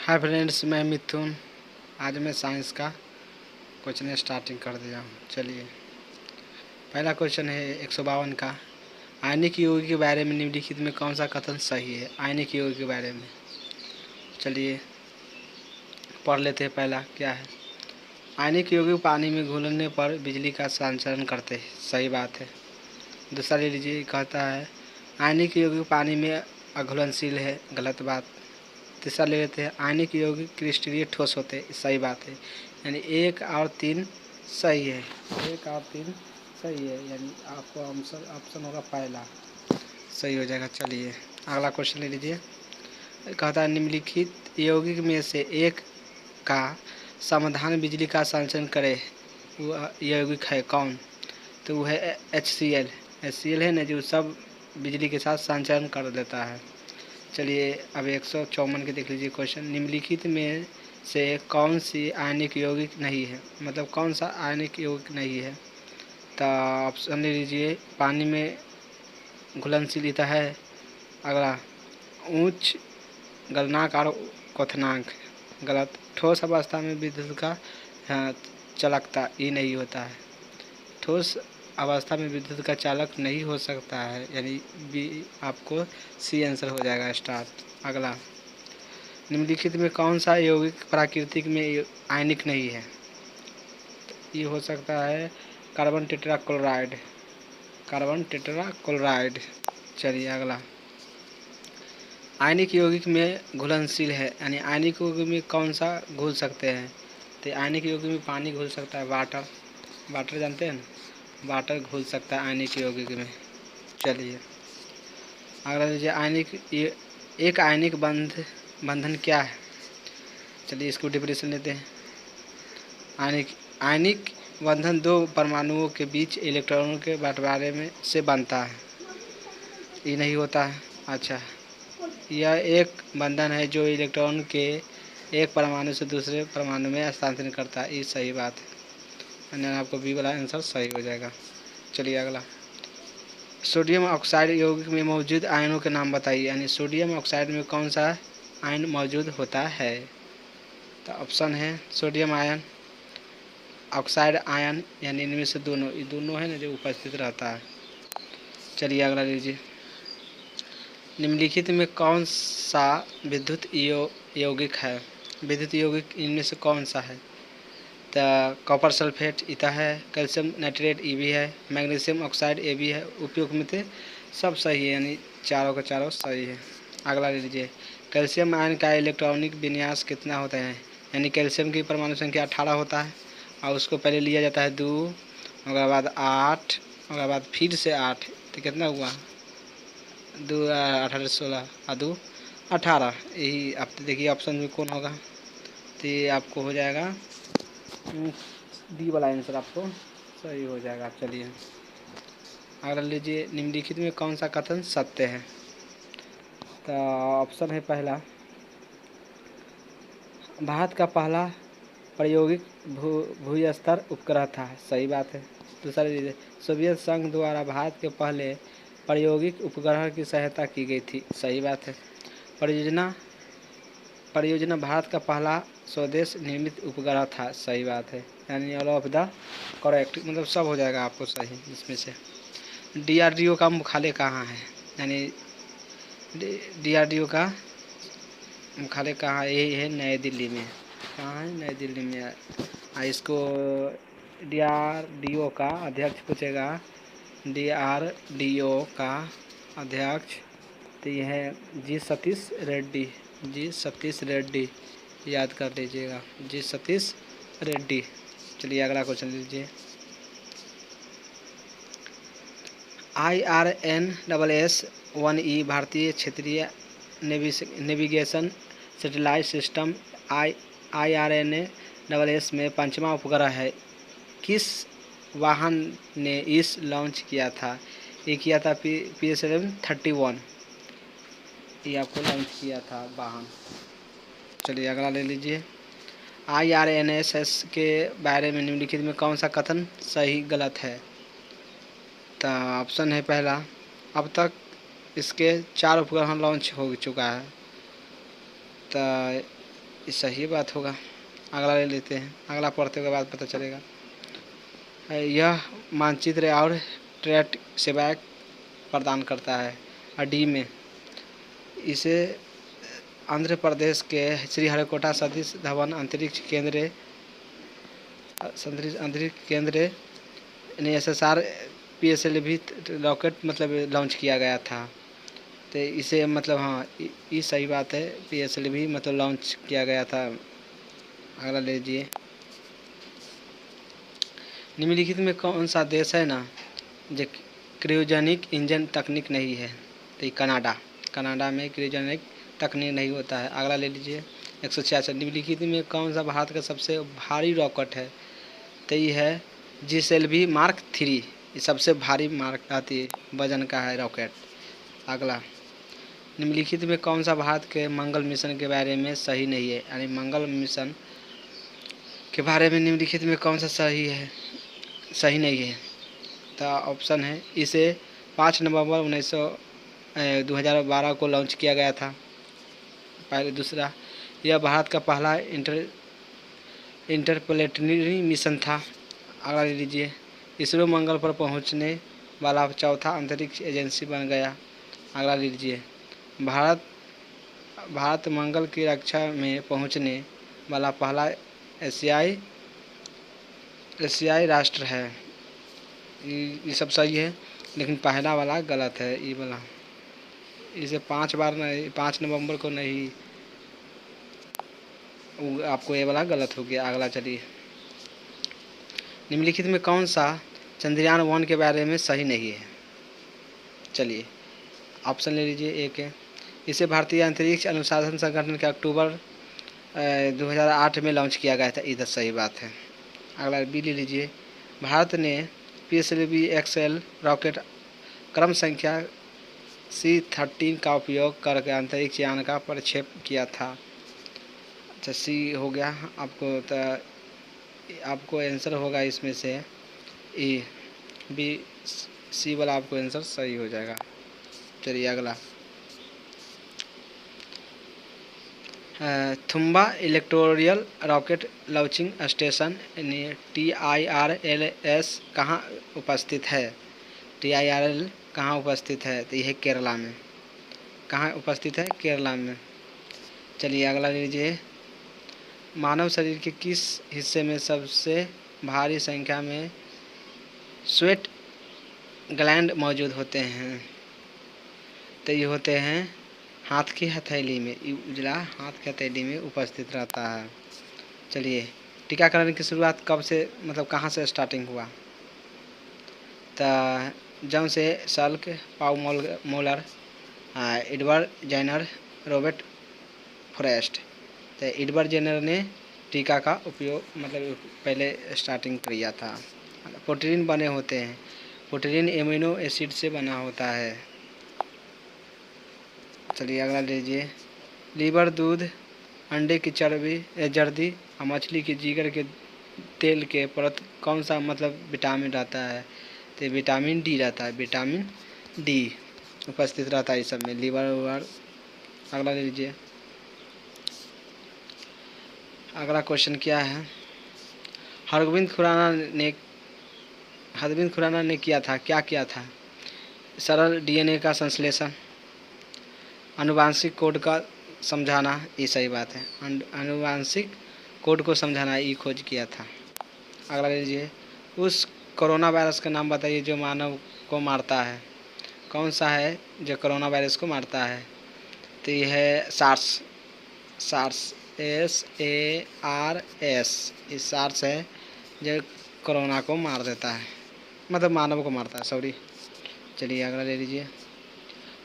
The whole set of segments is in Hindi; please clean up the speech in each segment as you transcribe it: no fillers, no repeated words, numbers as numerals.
हाय फ्रेंड्स, मैं मिथुन। आज मैं साइंस का क्वेश्चन स्टार्टिंग कर दिया हूँ। चलिए, पहला क्वेश्चन है 152 का। आयनिक यौगिक के बारे में निम्नलिखित में कौन सा कथन सही है? आयनिक यौगिक के बारे में चलिए पढ़ लेते हैं। पहला क्या है? आयनिक यौगिक पानी में घुलने पर बिजली का संचरण करते हैं। सही बात है। दूसरा ले लीजिए, कहता है आयनिक यौगिक पानी में अघुलनशील है। गलत बात। तीसरा ले लेते हैं, आयनिक यौगिक क्रिस्टलीय ठोस होते हैं। सही बात है। यानी 1 और 3 सही है। 1 और 3 सही है, यानी आपको ऑप्शन होगा पहला सही हो जाएगा। चलिए अगला क्वेश्चन ले लीजिए। कहता है निम्नलिखित यौगिक में से एक का समाधान बिजली का संचरण करे, वो यौगिक है कौन? तो वो है HCl। HCl है ना, जो सब बिजली के साथ संचरण कर देता है। चलिए अब 154 के देख लीजिए क्वेश्चन। निम्नलिखित में से कौन सी आयनिक यौगिक नहीं है? मतलब कौन सा आयनिक यौगिक नहीं है? तो ऑप्शन ले लीजिए। पानी में घुलनशीलता है। अगला, उच्च गलनांक और क्वथनांक। गलत। ठोस अवस्था में विद्युत का चालकता ये नहीं होता है। ठोस अवस्था में विद्युत का चालक नहीं हो सकता है, यानी बी आपको सी आंसर हो जाएगा स्टार्ट। अगला, निम्नलिखित में कौन सा यौगिक प्राकृतिक में आयनिक नहीं है? ये हो सकता है कार्बन टेट्राक्लोराइड। Carbon tetrachloride. चलिए अगला, आयनिक यौगिक में घुलनशील है, यानी आयनिक यौगिक में कौन सा घुल सकते हैं? तो आयनिक यौगिक में पानी घुल सकता है। वाटर। वाटर जानते हैं ना, वाटर घुल सकता है आयनिक यौगिक में। चलिए अगला लीजिए, एक आयनिक बंधन क्या है? चलिए इसको डिफिनेशन लेते हैं। आयनिक बंधन दो परमाणुओं के बीच इलेक्ट्रॉनों के बंटवारे में से बनता है। ये नहीं होता है। अच्छा, यह एक बंधन है जो इलेक्ट्रॉन के एक परमाणु से दूसरे परमाणु में हस्तांतरण करता है। ये सही बात है, यानी आपको बी वाला आंसर सही हो जाएगा। चलिए अगला, सोडियम ऑक्साइड यौगिक में मौजूद आयनों के नाम बताइए। यानी सोडियम ऑक्साइड में कौन सा आयन मौजूद होता है? तो ऑप्शन है सोडियम आयन, ऑक्साइड आयन, यानी इनमें से दोनों, ये दोनों है ना जो उपस्थित रहता है। चलिए अगला लीजिए, निम्नलिखित में कौन सा विद्युत यौगिक है? विद्युत यौगिक इनमें से कौन सा है? तो कॉपर सल्फेट इता है, कैल्शियम नाइट्रेट ई भी है, मैग्नीशियम ऑक्साइड ए भी है। उपयोग में थे सब सही है, यानी चारों का चारों सही है। अगला ले लीजिए, कैल्शियम आयन का इलेक्ट्रॉनिक विन्यास कितना होता है? यानी कैल्शियम की परमाणु संख्या 18 होता है, और उसको पहले लिया जाता है 2, उसके बाद 8, उसके बाद फिर से 8, तो कितना हुआ? 2 18 16 और 2 18। यही आप देखिए ऑप्शन में कौन होगा, तो ये आपको हो जाएगा डी वाला आंसर आपको सही हो जाएगा। चलिए अगला लीजिए, निम्नलिखित में कौन सा कथन सत्य है? तो ऑप्शन है पहला, भारत का पहला प्रायोगिक भूस्तर उपग्रह था। सही बात है। दूसरा लीजिए, सोवियत संघ द्वारा भारत के पहले प्रायोगिक उपग्रह की सहायता की गई थी। सही बात है। परियोजना भारत का पहला स्वदेश निर्मित उपग्रह था। सही बात है, यानी ऑल ऑफ द करेक्ट, मतलब सब हो जाएगा आपको सही इसमें से। DRDO का मुख्यालय कहाँ है? यानी DRDO का मुख्यालय कहाँ है? यही है नई दिल्ली में। कहाँ है? नई दिल्ली में है। इसको DRDO का अध्यक्ष पूछेगा, DRDO का अध्यक्ष तो यह है जी सतीश रेड्डी। जी सतीश रेड्डी, याद कर लीजिएगा, जी सतीश रेड्डी। चलिए अगला क्वेश्चन लीजिए, IRNSS-1E भारतीय क्षेत्रीय नेविगेशन सैटेलाइट सिस्टम IRNSS में 5वां उपग्रह है। किस वाहन ने इस लॉन्च किया था? ये किया था PSLV-31, ये आपको लॉन्च किया था वाहन। चलिए अगला ले लीजिए, IRNSS के बारे में निम्नलिखित में कौन सा कथन सही गलत है? तो ऑप्शन है पहला, अब तक इसके 4 उपग्रह लॉन्च हो चुका है। तो ये सही बात होगा। अगला ले लेते हैं, अगला पढ़ते के बाद पता चलेगा। यह मानचित्र और ट्रैक सेवाएं प्रदान करता है। और डी में इसे आंध्र प्रदेश के श्रीहरिकोटा सतीश धवन अंतरिक्ष केंद्र ने SSR PSLV रॉकेट मतलब लॉन्च किया गया था। तो इसे मतलब हाँ ये सही बात है, PSLV मतलब लॉन्च किया गया था। अगला लीजिए, निम्नलिखित में कौन सा देश है ना जो क्रायोजेनिक इंजन तकनीक नहीं है? तो कनाडा में क्रायोजेनिक तकनीक नहीं होता है। अगला ले लीजिए 166, निम्नलिखित में कौन सा भारत का सबसे भारी रॉकेट है? तो ये है GSLV Mark 3, ये सबसे भारी मार्क आती है वजन का है रॉकेट। अगला, निम्नलिखित में कौन सा भारत के मंगल मिशन के बारे में सही नहीं है? यानी मंगल मिशन के बारे में निम्नलिखित में कौन सा सही नहीं है? तो ऑप्शन है, इसे 5 नवंबर 2012 को लॉन्च किया गया था पहले। दूसरा, यह भारत का पहला इंटरप्लेनेटरी मिशन था। अगला ले लीजिए, इसरो मंगल पर पहुंचने वाला चौथा अंतरिक्ष एजेंसी बन गया। अगला ले लीजिए, भारत मंगल की रक्षा में पहुंचने वाला पहला एशियाई राष्ट्र है। ये सब सही है, लेकिन पहला वाला गलत है। ये वाला इसे 5 नवंबर को नहीं, आपको ये वाला गलत हो गया। अगला चलिए, निम्नलिखित में कौन सा चंद्रयान 1 के बारे में सही नहीं है? चलिए ऑप्शन ले लीजिए। एक है, इसे भारतीय अंतरिक्ष अनुसंधान संगठन के अक्टूबर 2008 में लॉन्च किया गया था। इधर सही बात है। अगला बी ले लीजिए, भारत ने PSLV XL रॉकेट क्रम संख्या C-13 का उपयोग करके अंतरिक्ष यान का प्रक्षेप किया था। अच्छा, सी हो गया आपको, तो आपको आंसर होगा इसमें से ए, बी, सी वाला आपको आंसर सही हो जाएगा। चलिए अगला, Thumba equatorial rocket launching station TIRLS कहाँ उपस्थित है? TIRL कहाँ उपस्थित है? तो यह केरला में। कहाँ उपस्थित है? केरला में। चलिए अगला लीजिए, मानव शरीर के किस हिस्से में सबसे भारी संख्या में स्वेट ग्लैंड मौजूद होते हैं? तो ये होते हैं हाथ की हथेली में। उजला हाथ की हथेली में उपस्थित रहता है। चलिए, टीकाकरण की शुरुआत कब से मतलब कहाँ से स्टार्टिंग हुआ? तो जॉन से Salk, Paul Muller, Edward Jenner, Robert Forrest. तो एडवर्ड जेनर ने टीका का उपयोग मतलब पहले स्टार्टिंग किया था। प्रोटीन बने होते हैं, प्रोटीन एमिनो एसिड से बना होता है। चलिए अगला लीजिए, लीवर, दूध, अंडे की जर्दी और मछली के जिगर के तेल के परत कौन सा मतलब विटामिन रहता है? तो विटामिन डी रहता है। विटामिन डी उपस्थित रहता है इस सब में, लीवर और। अगला लीजिए, अगला क्वेश्चन क्या है? हरगोविंद खुराना ने क्या किया था? सरल DNA का संश्लेषण, आनुवांशिक कोड का समझाना, ये सही बात है। आनुवांशिक कोड को समझाना ये खोज किया था। अगला लीजिए, उस कोरोना वायरस का नाम बताइए जो मानव को मारता है। कौन सा है जो कोरोना वायरस को मारता है? तो ये है सार्स SARS। ये सार्स है जो कोरोना को मार देता है, मतलब मानव को मारता है, सॉरी। चलिए अगला ले लीजिए,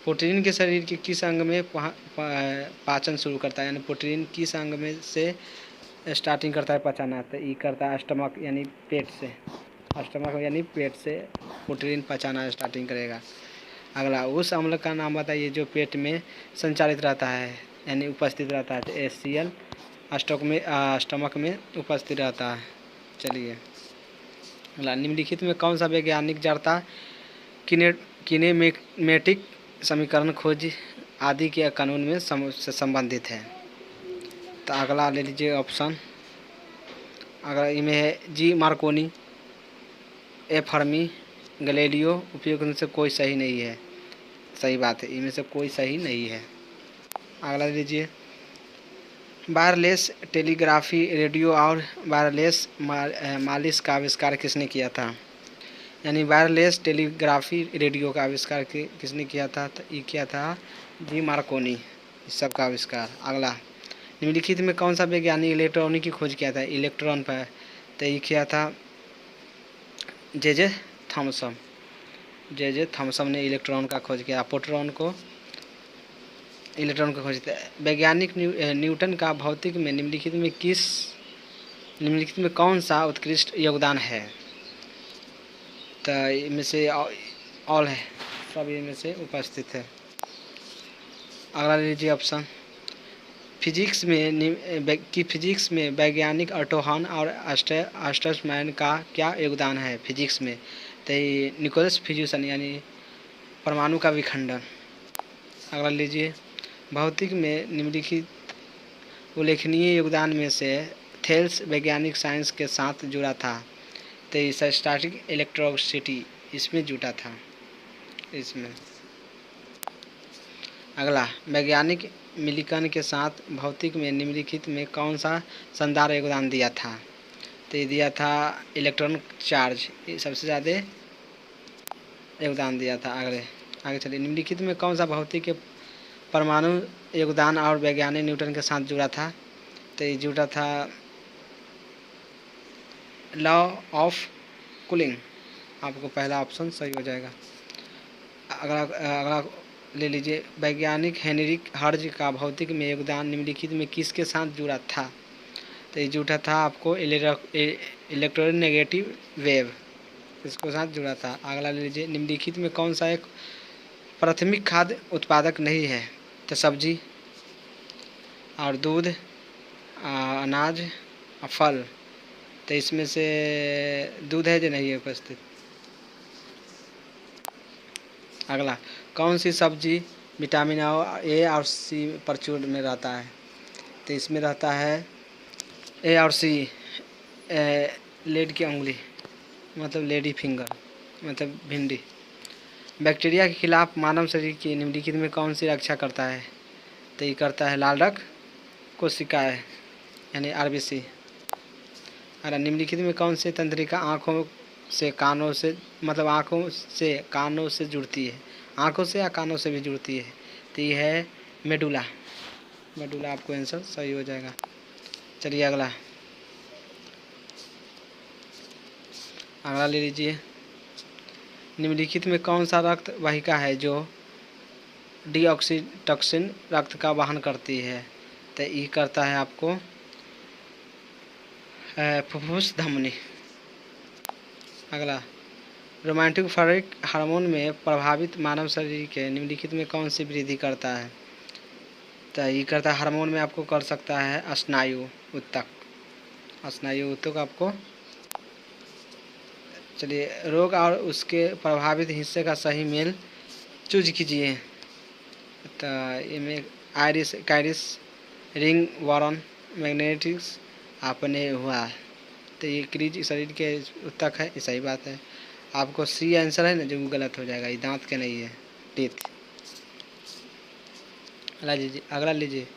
प्रोटीन के शरीर के किस अंग में पाचन शुरू करता है? यानी प्रोटीन किस अंग में से स्टार्टिंग करता है पचाना? तो ये करता है स्टमक यानी पेट से। स्टमक यानी पेट से प्रोटीन पचाना स्टार्टिंग करेगा। अगला, उस अम्ल का नाम बताइए जो पेट में संचालित रहता है यानी उपस्थित रहता है। तो HCl स्टमक में उपस्थित रहता है। चलिए अगला, निम्नलिखित में कौन सा वैज्ञानिक जड़ता किनेमेटिक समीकरण खोज आदि के कानून में से संबंधित है? तो अगला ले लीजिए ऑप्शन। अगर इनमें है जी मार्कोनी, ए फर्मी, गैलीलियो उपयोग में से कोई सही नहीं है। सही बात है, इनमें से कोई सही नहीं है। अगला लीजिए, वायरलेस टेलीग्राफी रेडियो और वायरलेस मालिश का आविष्कार किसने किया था? यानी वायरलेस टेलीग्राफी रेडियो का आविष्कार किसने किया था? तो ये किया था जी मार्कोनी, इस सब का आविष्कार। अगला, निम्नलिखित में कौन सा वैज्ञानिक इलेक्ट्रॉनिक की खोज किया था? इलेक्ट्रॉन पर। तो ये किया था जे थॉमसन। जे थॉमसन ने इलेक्ट्रॉन का खोज किया। प्रोटॉन को, इलेक्ट्रॉन का खोज किया। वैज्ञानिक न्यूटन का भौतिक में निम्नलिखित में कौन सा उत्कृष्ट योगदान है? तो इनमें से ऑल है, सब इनमें से उपस्थित है। अगला लीजिए ऑप्शन, फिजिक्स में वैज्ञानिक अर्टो हॉर्न और अस्टरमैन का क्या योगदान है फिजिक्स में? तो निकोलस फ्यूजन यानी परमाणु का विखंडन। अगला लीजिए, भौतिक में निम्नलिखित उल्लेखनीय योगदान में से थेल्स वैज्ञानिक साइंस के साथ जुड़ा था। तो स्टैटिक इलेक्ट्रिसिटी इसमें जुटा था इसमें। अगला, वैज्ञानिक मिलिकन के साथ भौतिक में निम्नलिखित में कौन सा शानदार योगदान दिया था? तो ये दिया था इलेक्ट्रॉन चार्ज, सबसे ज़्यादा योगदान दिया था। आगे चलिए, निम्नलिखित में कौन सा भौतिक के परमाणु योगदान और वैज्ञानिक न्यूटन के साथ जुड़ा था? तो ये जुड़ा था लॉ ऑफ कूलिंग। आपको पहला ऑप्शन सही हो जाएगा। अगला ले लीजिए, वैज्ञानिक हेनरिक हर्ट्ज का भौतिक में योगदान निम्नलिखित में किसके साथ जुड़ा था? तो ये जुड़ा था आपको इलेक्ट्रोनेगेटिव वेव, इसके साथ जुड़ा था। अगला ले लीजिए, निम्नलिखित में कौन सा एक प्राथमिक खाद्य उत्पादक नहीं है? तो सब्जी और दूध, अनाज और फल। तो इसमें से दूध है जो नहीं है उपस्थित। अगला, कौन सी सब्जी विटामिन ए और सी प्रचुर में रहता है? तो इसमें रहता है ए और सी, लेड की उंगली मतलब लेडी फिंगर मतलब भिंडी। बैक्टीरिया के खिलाफ मानव शरीर की निम्नलिखित में कौन सी रक्षा करता है? तो ये करता है लाल रक्त कोशिकाएं यानी आरबीसी। और निम्नलिखित में कौन से तंत्रिका आँखों से कानों से मतलब आँखों से कानों से जुड़ती है? आँखों से या कानों से भी जुड़ती है। तो ये है मेडुला। आपको आंसर सही हो जाएगा। चलिए अगला ले लीजिए, निम्नलिखित में कौन सा रक्त वाहिका है जो डीऑक्सीटॉक्सिन रक्त का वहन करती है? तो ये करता है आपको फुफ्फुस धमनी। अगला, रोमांटिक फरिक हार्मोन में प्रभावित मानव शरीर के निम्नलिखित में कौन सी वृद्धि करता है? तो ये करता है हार्मोन में आपको कर सकता है स्नायु उत्तक आपको। चलिए, रोग और उसके प्रभावित हिस्से का सही मेल चूज कीजिए। तो इनमें कायरिस रिंग वॉरन मैग्नेटिक्स आपने हुआ। तो ये क्रीज शरीर के उत्तक है, ये सही बात है। आपको सी आंसर है ना जो गलत हो जाएगा, ये दांत के नहीं है, टीथ। अगला लीजिए।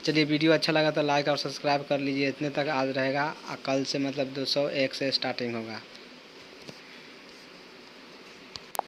चलिए, वीडियो अच्छा लगा तो लाइक और सब्सक्राइब कर लीजिए। इतने तक आज रहेगा। कल से मतलब 201 से स्टार्टिंग होगा।